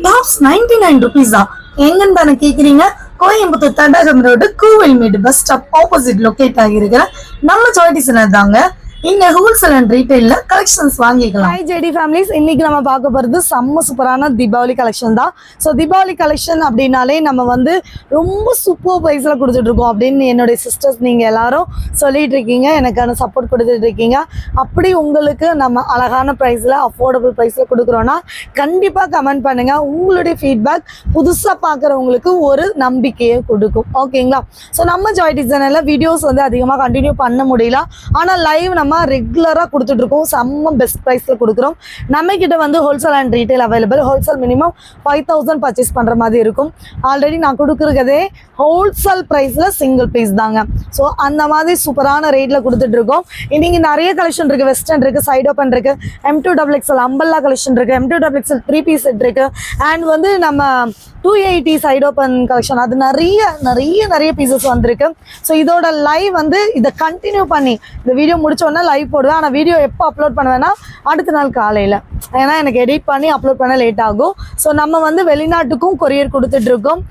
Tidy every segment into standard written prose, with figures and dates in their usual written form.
Tops 99 rupees தான். எங்கன்னு தானே கேக்குறீங்க? Coimbatore Thadagam road Koovalmedu bus stop opposite locate ஆகியிருக்கிற நம்ம சாய்டிஸ் தாங்க. இங்க ஹோல்சேல் அண்ட் ரீட்டைல்ல கலெக்ஷன்ஸ் வாங்கிக்கலாம். ஹாய் ஜேடி ஃபேமிலிஸ், இன்னைக்கு நம்ம பார்க்க போறது செம்ம சூப்பரான தீபாவளி கலெக்ஷன் தான். ஸோ தீபாவளி கலெக்ஷன் அப்படின்னாலே நம்ம வந்து ரொம்ப சூப்பர் ப்ரைஸ்ல கொடுத்துட்டு இருக்கோம் அப்படின்னு என்னுடைய சிஸ்டர்ஸ் நீங்க எல்லாரும் சொல்லிட்டு இருக்கீங்க, எனக்கான சப்போர்ட் கொடுத்துட்டு இருக்கீங்க. அப்படி உங்களுக்கு நம்ம அழகான ப்ரைஸ்ல அஃபோர்டபுள் ப்ரைஸ்ல கொடுக்குறோன்னா கண்டிப்பா கமெண்ட் பண்ணுங்க. உங்களுடைய ஃபீட்பேக் புதுசா பார்க்குறவங்களுக்கு ஒரு நம்பிக்கையை கொடுக்கும். ஓகேங்களா? ஸோ நம்ம ஜாய்டிஸ் சேனல்ல வீடியோஸ் வந்து அதிகமாக கண்டினியூ பண்ண முடியல, ஆனால் லைவ் நம்ம ரெகுலரா கொடுத்துட்டு இருக்கோம். செம்ம பெஸ்ட் பிரைஸ்ல கொடுக்குறோம். நம்ம கிட்ட வந்து wholesale and retail available. Wholesale minimum 5000 purchase பண்ற மாதிரி இருக்கும். ஆல்ரெடி நான் கொடுக்குறதே ஹோல்சேல் பிரைஸ்ல சிங்கிள் பீஸ் தாங்க. ஸோ அந்த மாதிரி சூப்பரான ரேட்ல கொடுத்துட்டு இருக்கோம். இன்னைக்கு நிறைய கலெக்ஷன் இருக்கு. வெஸ்டர்ன் இருக்கு, சைட் ஓப்பன் இருக்கு, M2XXL அம்பல்லா கலெக்ஷன் இருக்கு, M2XXL 3 பீஸ் செட் இருக்கு, அண்ட் வந்து நம்ம 280 சைட் ஓப்பன் கலெக்ஷன் அது நிறைய பீசஸ் வந்திருக்கு. ஸோ இதோட லைவ் வந்து இதை கண்டினியூ பண்ணி இந்த வீடியோ முடிச்சோன்னா லைவ் போடுவேன். ஆனால் வீடியோ எப்போ அப்லோட் பண்ணுவேன்னா அடுத்த நாள் காலையில், ஏன்னா எனக்கு எடிட் பண்ணி அப்லோட் பண்ண லேட் ஆகும். ஸோ நம்ம வந்து வெளிநாட்டுக்கும் கொரியர் கொடுத்துட்டு இருக்கோம்,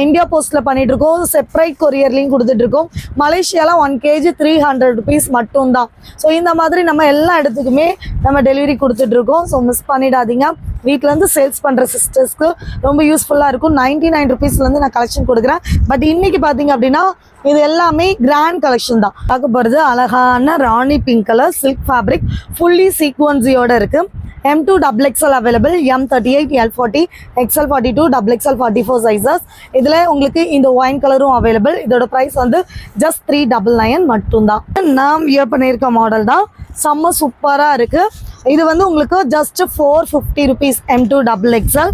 இந்தியா போஸ்ட்டில் பண்ணிட்டு இருக்கோம், செப்பரேட் கொரியர்லையும் கொடுத்துட்டு இருக்கோம். மலேசியாவில் 1 kg 300 rupees மட்டும்தான். ஸோ இந்த மாதிரி நம்ம எல்லா இடத்துக்குமே நம்ம டெலிவரி கொடுத்துட்டு இருக்கோம். ஸோ மிஸ் பண்ணிடாதீங்க. வீட்டிலேருந்து சேல்ஸ் பண்ணுற சிஸ்டர்ஸ்க்கு ரொம்ப யூஸ்ஃபுல்லாக இருக்கும். 99 rupeesலேருந்து நான் கலெக்ஷன் கொடுக்குறேன். பட் இன்னைக்கு பார்த்தீங்க அப்படின்னா இது எல்லாமே கிராண்ட் கலெக்ஷன் தான். பார்க்க போகிறது அழகான rani pink colour silk fabric fully சீக்வன்ஸியோட இருக்குது. M2XXL available, M38, L40, XL42, XXL 44 sizes. இதில் உங்களுக்கு இந்த ஒயின் கலரும் அவைலபிள். இதோட ப்ரைஸ் வந்து ஜஸ்ட் 399 மட்டும்தான். நான் வியர் பண்ணியிருக்க மாடல் தான், செம்ம சூப்பராக இருக்குது. இது வந்து உங்களுக்கு ஜஸ்ட் 450 rupees. M2XXL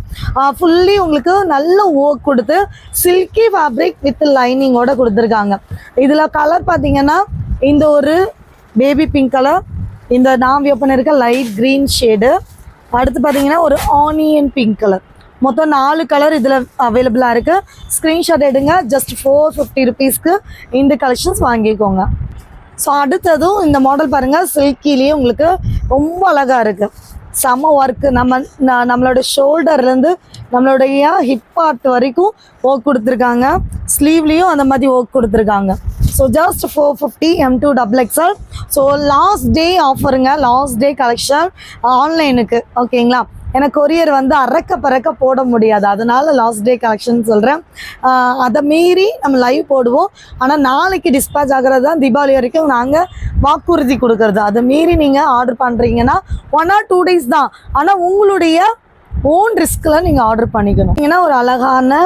ஃபுல்லி உங்களுக்கு நல்ல ஒர்க் கொடுத்து சில்கி ஃபேப்ரிக் வித் லைனிங்கோட கொடுத்துருக்காங்க. இதில் கலர் பார்த்தீங்கன்னா இந்த ஒரு பேபி பிங்க் கலர், இந்த நான் வியர் பண்ணியிருக்க லைட் க்ரீன் ஷேடு, அடுத்து பார்த்தீங்கன்னா ஒரு ஆனியன் பிங்க் கலர். மொத்தம் 4 கலர் இதில் அவைலபிளாக இருக்குது. ஸ்க்ரீன்ஷாட் எடுங்க. ஜஸ்ட் 450 rupeesக்கு இந்த கலெக்ஷன்ஸ் வாங்கிக்கோங்க. ஸோ அடுத்ததும் இந்த மாடல் பாருங்கள், சில்கிலேயே உங்களுக்கு ரொம்ப அழகாக இருக்குது. செம்ம ஒர்க்கு. நம்மளோட ஷோல்டர்லேருந்து நம்மளுடைய ஹிப் பார்ட் வரைக்கும் ஒர்க் கொடுத்துருக்காங்க. ஸ்லீவ்லேயும் அந்த மாதிரி ஒர்க் கொடுத்துருக்காங்க. So just 450 M2XXL. So last day ஆஃபருங்க, லாஸ்ட் டே கலெக்ஷன் ஆன்லைனுக்கு. ஓகேங்களா? எனக்கு கொரியர் வந்து அறக்க பறக்க போட முடியாது, அதனால லாஸ்ட் டே கலெக்ஷன் சொல்கிறேன். அதை மீறி நம்ம லைவ் போடுவோம். ஆனால் நாளைக்கு டிஸ்பேச் ஆகிறது தான் தீபாவளி வரைக்கும் நாங்கள் வாக்குறுதி கொடுக்கறது. அதை மீறி நீங்கள் ஆர்டர் பண்ணுறீங்கன்னா 1 or 2 days தான். ஆனால் உங்களுடைய ஓன் ரிஸ்கில் நீங்கள் ஆர்டர் பண்ணிக்கணும். ஏன்னா ஒரு அழகான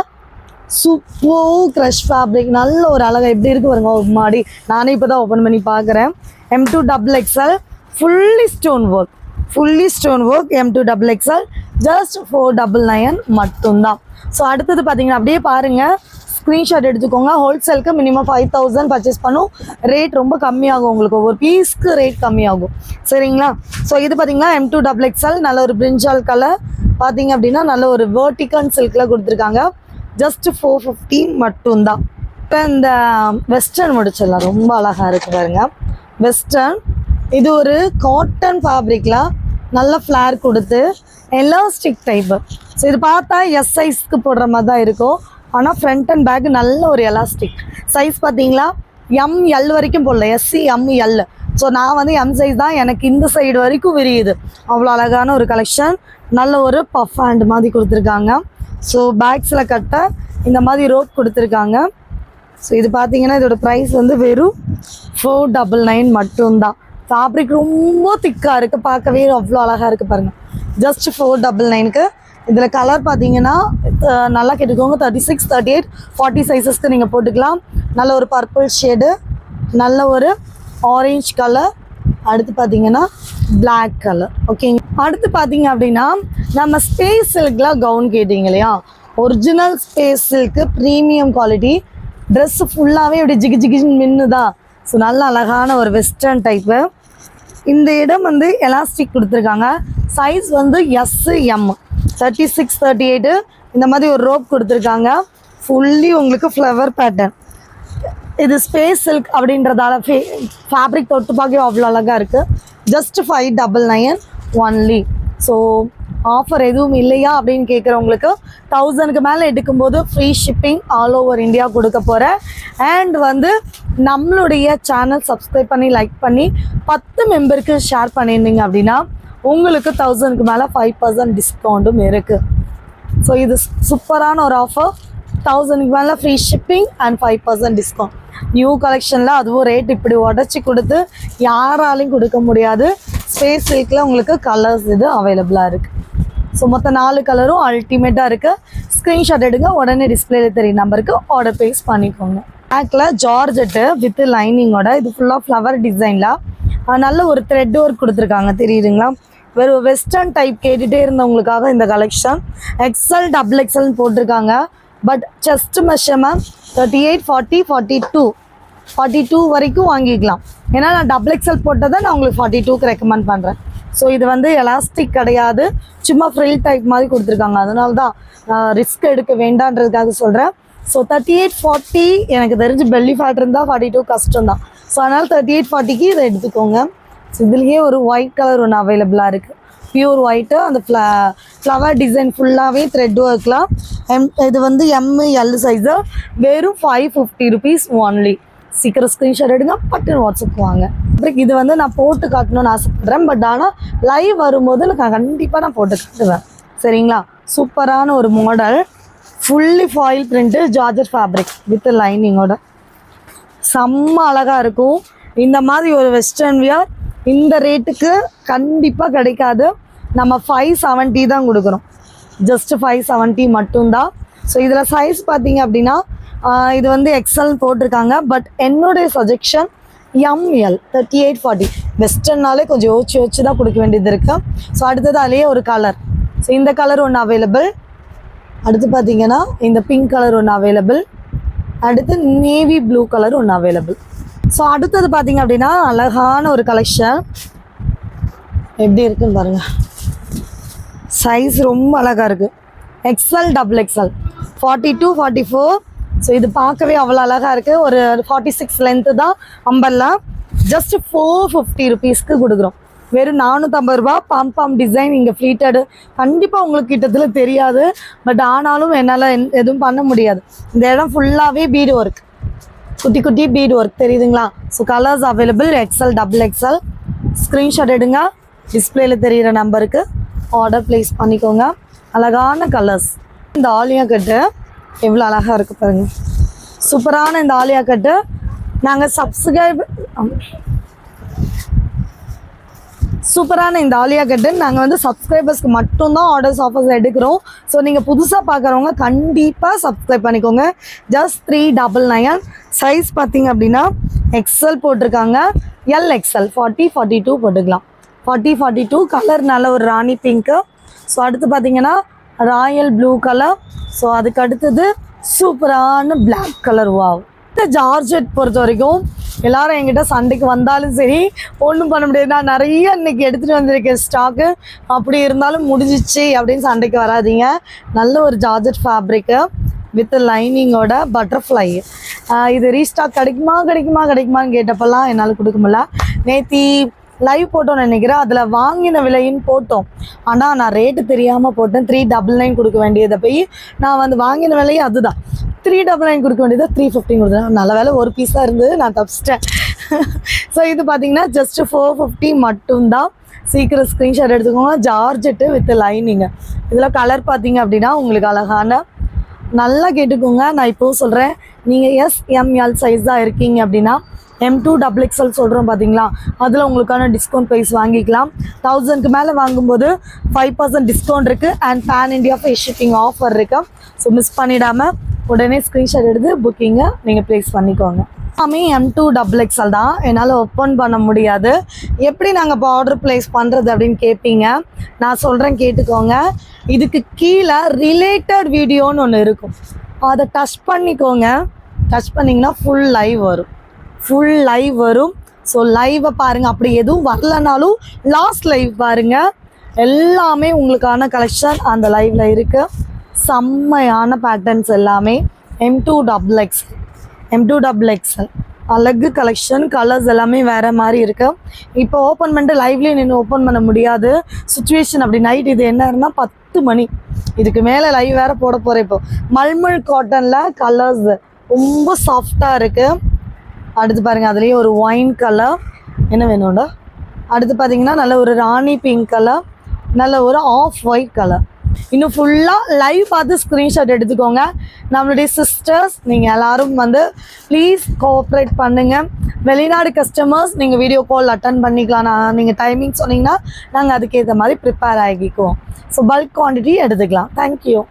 சூப்பர் க்ரஷ் ஃபேப்ரிக், நல்ல ஒரு அழகாக எப்படி இருக்கு பாருங்க. ஒரு மாடி நானே இப்போ தான் ஓப்பன் பண்ணி பார்க்குறேன். M2XXL fully stone work, M2XXL just 499 மட்டும்தான். ஸோ அடுத்தது பார்த்தீங்கன்னா அப்படியே பாருங்கள், ஸ்க்ரீன்ஷாட் எடுத்துக்கோங்க. ஹோல்சேலுக்கு மினிமம் 5000 பர்ச்சேஸ் பண்ணும். ரேட் ரொம்ப கம்மியாகும், உங்களுக்கு ஒவ்வொரு பீஸ்க்கு ரேட் கம்மியாகும். சரிங்களா? ஸோ இது பார்த்தீங்கன்னா M2XXL நல்ல ஒரு பிரிஞ்சால் கலர் பார்த்தீங்க அப்படின்னா நல்ல ஒரு வேர்டிகன் சில்கில் கொடுத்துருக்காங்க. ஜஸ்ட் 450 மட்டும்தான். இப்போ இந்த வெஸ்டர்ன் முடிச்சிடலாம், ரொம்ப அழகாக இருக்குது பாருங்க. வெஸ்டர்ன் இது ஒரு காட்டன் ஃபேப்ரிக்கில் நல்ல ஃப்ளேர் கொடுத்து எலாஸ்டிக் டைப்பு. ஸோ இது பார்த்தா எஸ் சைஸ்க்கு போடுற மாதிரி தான் இருக்கும், ஆனால் ஃப்ரண்ட் அண்ட் பேக் நல்ல ஒரு எலாஸ்டிக். சைஸ் பார்த்தீங்களா ML வரைக்கும் போடல, SC ML. ஸோ நான் வந்து M சைஸ் தான், எனக்கு இந்த சைடு வரைக்கும் விரியுது. அவ்வளோ அழகான ஒரு கலெக்ஷன். நல்ல ஒரு பஃப் ஹேண்ட் மாதிரி கொடுத்துருக்காங்க. ஸோ பேக்ஸில் கட்ட இந்த மாதிரி ரோப் கொடுத்துருக்காங்க. ஸோ இது பார்த்தீங்கன்னா இதோட ப்ரைஸ் வந்து வெறும் 499 மட்டும்தான். ஃபேப்ரிக் ரொம்ப திக்காக இருக்குது, பார்க்கவே அவ்வளோ அழகாக இருக்குது பாருங்கள். ஜஸ்ட் 499க்கு. இதில் கலர் பார்த்தீங்கன்னா நல்லா கேட்டுக்கோங்க, 36, 38, 40 சைஸஸ்க்கு நீங்கள் போட்டுக்கலாம். நல்ல ஒரு பர்பிள் ஷேடு, நல்ல ஒரு ஆரஞ்ச் கலர், அடுத்து பார்த்தீங்கன்னா பிளாக் கலர். ஓகேங்க. அடுத்து பார்த்தீங்க அப்படின்னா நம்ம ஸ்பேஸ் சில்கில் கவுன் கேட்டிங்க இல்லையா, original space silk premium quality. Dress ஃபுல்லாகவே இப்படி ஜிகி ஜிகின்னு மின்னுதா. ஸோ நல்ல அழகான ஒரு வெஸ்டர்ன் டைப்பு. இந்த இடம் வந்து எலாஸ்டிக் கொடுத்துருக்காங்க. சைஸ் வந்து SM 36, 38 இந்த மாதிரி ஒரு ரோப் கொடுத்துருக்காங்க. ஃபுல்லி உங்களுக்கு ஃப்ளவர் பேட்டர்ன். இது ஸ்பேஸ் சில்க் அப்படின்றதால ஃபேப்ரிக் தொட்டு பார்க்க அவ்வளோ அழகாக இருக்குது. Just 599 only. ஸோ ஆஃபர் எதுவும் இல்லையா அப்படின்னு கேட்குறவங்களுக்கு 1000க்கு மேலே எடுக்கும்போது free shipping all over India கொடுக்க போகிறேன். அண்ட் வந்து நம்மளுடைய சேனல் சப்ஸ்கிரைப் பண்ணி லைக் பண்ணி 10 மெம்பருக்கு ஷேர் பண்ணியிருந்தீங்க அப்படின்னா உங்களுக்கு 1000க்கு மேலே 5% டிஸ்கவுண்ட்டும் இருக்குது. ஸோ இது சூப்பரான ஒரு ஆஃபர். 1000க்கு மேலே free shipping and 5% discount. New கலெக்ஷனில் அதுவும் ரேட் இப்படி உடச்சி கொடுத்து யாராலையும் கொடுக்க முடியாது. ஸ்பேஸ் சில்கில் உங்களுக்கு கலர்ஸ் இது அவைலபிளாக இருக்குது. ஸோ மொத்தம் 4 கலரும் அல்டிமேட்டாக இருக்குது. ஸ்க்ரீன்ஷாட் எடுங்க, உடனே டிஸ்பிளேல தெரிய நம்பருக்கு ஆர்டர் ப்ளேஸ் பண்ணிக்கோங்க. பேக்கில் ஜார்ஜெட்டு வித் லைனிங்கோட இது ஃபுல்லாக ஃப்ளவர் டிசைனில் நல்ல ஒரு த்ரெட் ஒர்க் கொடுத்துருக்காங்க, தெரியுதுங்களா? வெறும் வெஸ்டர்ன் டைப் கேட்டுகிட்டே இருந்தவங்களுக்காக இந்த கலெக்ஷன். எக்ஸல் டபுள் எக்ஸல்னு போட்டிருக்காங்க. பட் செஸ்ட் மெஷர்மெண்ட் 38, 40, 42 வரைக்கும் வாங்கிக்கலாம். ஏன்னா நான் டபுள் எக்ஸல் போட்டதை நான் உங்களுக்கு 42க்கு ரெக்கமெண்ட் பண்ணுறேன். ஸோ இது வந்து எலாஸ்டிக் கிடையாது, சும்மா ஃப்ரில் டைப் மாதிரி கொடுத்துருக்காங்க. அதனால தான் ரிஸ்க் எடுக்க வேண்டான்றதுக்காக சொல்கிறேன். ஸோ 38, 40 எனக்கு தெரிஞ்சு பெல்லி ஃபேட் இருந்தால் 42 கஷ்டம் தான். ஸோ அதனால் 38, 40க்கு இதை எடுத்துக்கோங்க. ஸோ இதுலேயே ஒரு ஒயிட் கலர் ஒன்று அவைலபிளாக இருக்குது, பியூர் ஒயிட்டு. அந்த ஃப்ளவர் டிசைன் ஃபுல்லாகவே த்ரெட் ஒர்க்லாம். இது வந்து எல் சைஸு, வெறும் 550 ருபீஸ் ஒன்லி. சீக்கிரம் ஸ்க்ரீன்ஷாட் எடுங்க, பட்டு வாட்ஸ்அப் வாங்க. அப்புறம் இது வந்து நான் போட்டு காட்டணும்னு ஆசைப்பட்றேன். பட் ஆனால் லைவ் வரும்போது நான் கண்டிப்பாக நான் போட்டு காட்டுவேன், சரிங்களா? சூப்பரான ஒரு model, fully foil print georgette fabric with லைனிங்கோட செம்ம அழகாக இருக்கும். இந்த மாதிரி ஒரு வெஸ்டர்ன் வியர் இந்த ரேட்டுக்கு கண்டிப்பாக கிடைக்காது. நம்ம 570 தான் கொடுக்குறோம், ஜஸ்ட் 570 மட்டும்தான். ஸோ இதில் சைஸ் பார்த்தீங்க அப்படின்னா இது வந்து எக்ஸல் போட்டிருக்காங்க. பட் என்னுடைய சஜெக்ஷன் எம்எல் 38, 40. வெஸ்டர்னாலே கொஞ்சம் யோசிச்சு தான் கொடுக்க வேண்டியது இருக்குது. ஸோ அடுத்தது அதிலேயே ஒரு கலர். ஸோ இந்த கலர் ஒன்று அவைலபிள். அடுத்து பார்த்தீங்கன்னா இந்த பிங்க் கலர் ஒன்று அவைலபிள். அடுத்து நேவி ப்ளூ கலர் ஒன்று அவைலபிள். ஸோ அடுத்தது பார்த்தீங்க அப்படின்னா அழகான ஒரு கலெக்ஷன். எப்படி இருக்குன்னு பாருங்கள், சைஸ் ரொம்ப அழகாக இருக்குது. XL double XL 42, 44. ஸோ இது பார்க்கவே அவ்வளோ அழகாக இருக்குது. ஒரு 46 லென்த்து தான் அம்பர்லா. ஜஸ்ட் 450 ருபீஸ்க்கு கொடுக்குறோம். வெறும் 450 ரூபா. பாம் டிசைன் இங்கே ஃப்ளீட்டடு. கண்டிப்பாக உங்களுக்கு கிட்டத்தில் தெரியாது, பட் ஆனாலும் என்னால் எதுவும் பண்ண முடியாது. இந்த இடம் ஃபுல்லாகவே பீடு ஒர்க், குட்டி குட்டி பீடு ஒர்க், தெரியுதுங்களா? So colours available, XL double XL. Screenshot எடுங்க, டிஸ்பிளேயில் தெரிகிற நம்பருக்கு ஆர்டர் ப்ளேஸ் பண்ணிக்கோங்க. அழகான கலர்ஸ். இந்த ஆலியா கட்டு எவ்வளோ அழகாக இருக்குது பாருங்கள், சூப்பரான இந்த ஆலியா கட்டு. நாங்கள் சூப்பரான இந்த ஆலியா கட்டு நாங்கள் வந்து சப்ஸ்கிரைபர்ஸ்க்கு மட்டும்தான் ஆர்டர்ஸ் ஆஃபர்ஸ் எடுக்கிறோம். ஸோ நீங்கள் புதுசாக பார்க்குறவங்க கண்டிப்பாக சப்ஸ்கிரைப் பண்ணிக்கோங்க. ஜஸ்ட் 399. சைஸ் பார்த்தீங்க அப்படின்னா எக்ஸல் போட்டிருக்காங்க, எல் எக்ஸல் 40, 42 போட்டுக்கலாம். 40, 42 கலர் நல்ல ஒரு ராணி பிங்க்கு. ஸோ அடுத்து பார்த்தீங்கன்னா ராயல் ப்ளூ கலர். ஸோ அதுக்கு அடுத்தது சூப்பரான பிளாக் கலர். வாவ். இந்த ஜார்ஜெட் பொறுத்த வரைக்கும் எல்லாரும் என்கிட்ட சண்டைக்கு வந்தாலும் சரி ஒன்றும் பண்ண முடியாது. நான் நிறைய இன்னைக்கு எடுத்துகிட்டு வந்திருக்கேன் ஸ்டாக்கு. அப்படி இருந்தாலும் முடிஞ்சிச்சு அப்படின்னு சண்டைக்கு வராதிங்க. நல்ல ஒரு ஜார்ஜெட் ஃபேப்ரிக்கு வித் லைனிங்கோட பட்டர்ஃப்ளை. இது ரீஸ்டாக் கிடைக்குமான்னு கேட்டப்பெல்லாம் என்னால் கொடுக்க முடியல. நேற்று லைவ் போட்டோன்னு நினைக்கிறேன், அதில் வாங்கின விலைன்னு போட்டோம். ஆனால் நான் ரேட்டு தெரியாமல் போட்டேன். 399 கொடுக்க வேண்டியதை போய் நான் வந்து வாங்கின விலையும் அதுதான் 399 கொடுக்க வேண்டியதை 350 கொடுத்தேன். நல்ல வேலை ஒரு பீஸ் தான் இருந்தது, நான் தப்பிச்சிட்டேன். ஸோ இது பார்த்தீங்கன்னா ஜஸ்ட் 450 மட்டும்தான். சீக்கிரம் ஸ்க்ரீன்ஷாட் எடுத்துக்கோங்க. Georgette with lining. இதில் கலர் பார்த்தீங்க அப்படின்னா உங்களுக்கு அழகான, நல்லா கேட்டுக்கோங்க. நான் இப்போது சொல்கிறேன், நீங்கள் SML சைஸ் தான் இருக்கீங்க அப்படின்னா M2 டபுள் எக்ஸல் சொல்கிறோம் பார்த்தீங்களா, அதில் உங்களுக்கான டிஸ்கவுண்ட் ப்ரைஸ் வாங்கிக்கலாம். 1000க்கு மேலே வாங்கும்போது 5% டிஸ்கவுண்ட் இருக்குது. And pan India free shipping offer இருக்குது. ஸோ மிஸ் பண்ணிடாமல் உடனே ஸ்க்ரீன்ஷாட் எடுத்து புக்கிங்கை நீங்கள் ப்ளேஸ் பண்ணிக்கோங்க. எல்லாமே M2 டபுள் எக்ஸல் தான், என்னால் ஓப்பன் பண்ண முடியாது. எப்படி நாங்கள் இப்போ ஆர்டர் ப்ளேஸ் பண்ணுறது அப்படின்னு கேட்பீங்க. நான் சொல்கிறேன் கேட்டுக்கோங்க. இதுக்கு கீழே ரிலேட்டட் வீடியோன்னு ஒன்று இருக்கும், அதை டச் பண்ணிக்கோங்க. டச் பண்ணிங்கன்னா ஃபுல் லைவ் வரும். ஸோ லைவை பாருங்கள். அப்படி எதுவும் வரலனாலும் லாஸ்ட் லைவ் பாருங்கள். எல்லாமே உங்களுக்கான கலெக்ஷன் அந்த லைவில் இருக்குது. செம்மையான பேட்டர்ன்ஸ் எல்லாமே. M2 டபுள் எக்ஸல் அழகு கலெக்ஷன், கலர்ஸ் எல்லாமே வேறு மாதிரி இருக்குது. இப்போ ஓப்பன் பண்ணிட்டு லைவ்லேயே நின்று ஓப்பன் பண்ண முடியாது சுச்சுவேஷன். அப்படி நைட் இது என்னன்னா 10 மணி, இதுக்கு மேலே லைவ் வேறு போட போகிறேன். இப்போ மல்மல் காட்டனில் கலர்ஸ் ரொம்ப சாஃப்டாக இருக்குது. அடுத்து பாருங்கள், அதுலேயே ஒரு ஒயின் கலர், என்ன வேணும்டா. அடுத்து பார்த்தீங்கன்னா நல்ல ஒரு ராணி பிங்க் கலர், நல்ல ஒரு ஆஃப் ஒயிட் கலர். இன்னும் ஃபுல்லாக லைவ் பார்த்து ஸ்க்ரீன்ஷாட் எடுத்துக்கோங்க. நம்மளுடைய சிஸ்டர்ஸ் நீங்கள் எல்லோரும் வந்து ப்ளீஸ் கோஆப்ரேட் பண்ணுங்கள். வெளிநாடு கஸ்டமர்ஸ் நீங்கள் வீடியோ கால் அட்டன் பண்ணிக்கலாம். நீங்கள் டைமிங் சொன்னீங்கன்னா நாங்கள் அதுக்கேற்ற மாதிரி ப்ரிப்பேர் ஆகிக்குவோம். ஸோ பல்க் குவான்டிட்டி எடுத்துக்கலாம். தேங்க்யூ.